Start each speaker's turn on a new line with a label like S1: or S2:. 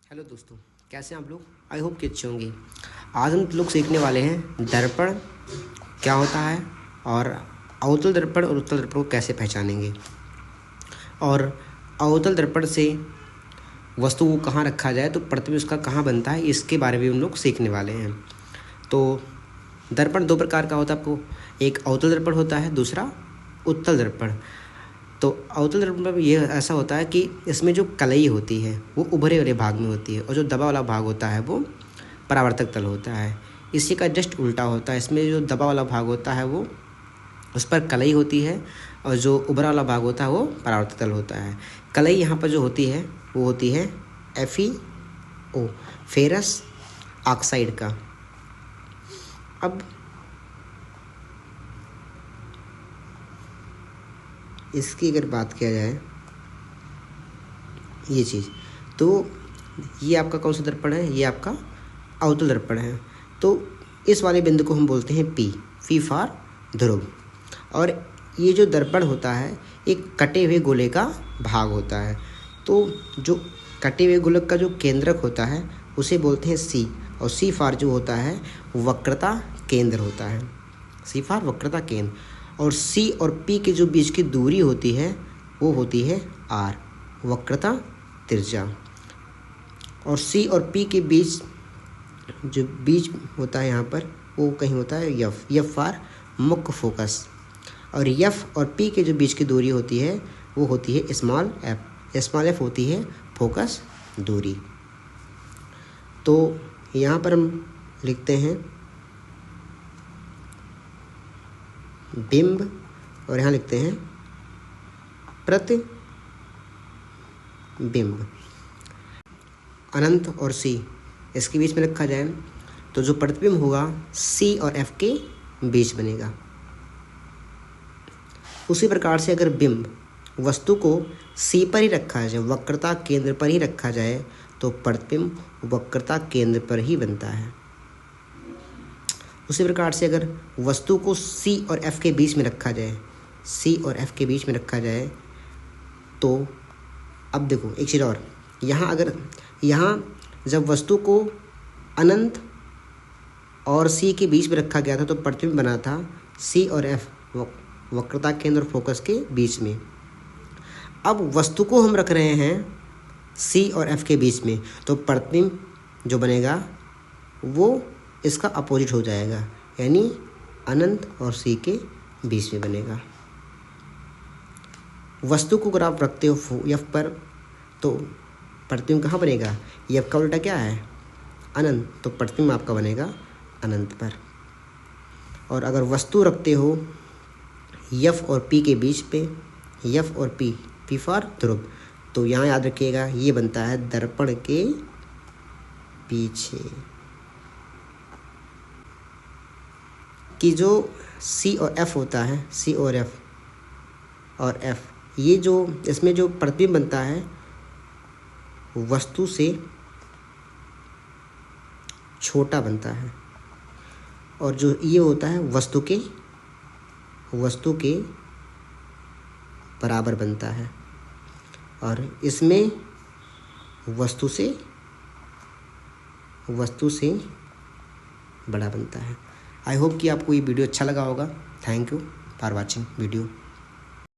S1: Hello दोस्तों, कैसे हैं आप लोग। आई होप कि अच्छे होंगे। आज हम लोग सीखने वाले हैं दर्पण क्या होता है और अवतल दर्पण और उत्तल दर्पण को कैसे पहचानेंगे, और अवतल दर्पण से वस्तु को कहाँ रखा जाए तो प्रतिबिंब उसका कहाँ बनता है, इसके बारे में हम लोग सीखने वाले हैं। तो दर्पण दो प्रकार का होता है आपको, एक अवतल दर्पण होता है, दूसरा उत्तल दर्पण। तो अवतल दर्पण में ये ऐसा होता है कि इसमें जो कलई होती है वो उभरे वाले भाग में होती है और जो दबा वाला भाग होता है वो परावर्तक तल होता है। इसी का जस्ट उल्टा होता है, इसमें जो दबा वाला भाग होता है वो उस पर कलई होती है और जो उभरा वाला भाग होता है वो परावर्तक तल होता है। कलई यहाँ पर जो होती है वो होती है FeO, फेरस ऑक्साइड का। अब इसकी अगर बात किया जाए ये चीज़, तो ये आपका कौन सा दर्पण है, ये आपका अवतल दर्पण है। तो इस वाले बिंदु को हम बोलते हैं पी फॉर ध्रुव। और ये जो दर्पण होता है एक कटे हुए गोले का भाग होता है। तो जो कटे हुए गोलक का जो केंद्रक होता है उसे बोलते हैं सी, और सी फॉर जो होता है वक्रता केंद्र होता है, सी फॉर वक्रता केंद्र। और सी और पी के जो बीच की दूरी होती है वो होती है आर, वक्रता त्रिज्या। और सी और पी के बीच जो बीच होता है यहाँ पर वो कहीं होता है एफ फॉर मुख्य फोकस। और एफ और पी के जो बीच की दूरी होती है वो होती है स्मॉल एफ होती है फोकस दूरी। तो यहाँ पर हम लिखते हैं बिंब और यहाँ लिखते हैं प्रतिबिंब। अनंत और सी इसके बीच में रखा जाए तो जो प्रतिबिंब होगा सी और एफ के बीच बनेगा। उसी प्रकार से अगर बिंब वस्तु को सी पर ही रखा जाए, वक्रता केंद्र पर ही रखा जाए, तो प्रतिबिंब वक्रता केंद्र पर ही बनता है। उसी प्रकार से अगर वस्तु को सी और एफ के बीच में रखा जाए, सी और एफ के बीच में रखा जाए, तो अब देखो एक चीज़ और, यहाँ जब वस्तु को अनंत और सी के बीच में रखा गया था तो प्रतिबिंब बना था सी और एफ, वक्रता केंद्र और फोकस के बीच में। अब वस्तु को हम रख रहे हैं सी और एफ के बीच में, तो प्रतिबिंब जो बनेगा वो इसका अपोजिट हो जाएगा, यानी अनंत और सी के बीच में बनेगा। वस्तु को अगर आप रखते हो एफ पर तो प्रतिबिंब कहाँ बनेगा, एफ का उल्टा क्या है अनंत, तो प्रतिबिंब आपका बनेगा अनंत पर। और अगर वस्तु रखते हो एफ और पी के बीच पे, एफ और पी फॉर ध्रुव, तो यहाँ याद रखिएगा ये बनता है दर्पण के पीछे। कि जो सी और एफ होता है, सी और एफ ये जो इसमें जो प्रतिबिंब बनता है वस्तु से छोटा बनता है, और जो ये होता है वस्तु के बराबर बनता है, और इसमें वस्तु से बड़ा बनता है। आई होप कि आपको ये वीडियो अच्छा लगा होगा। Thank you for watching video.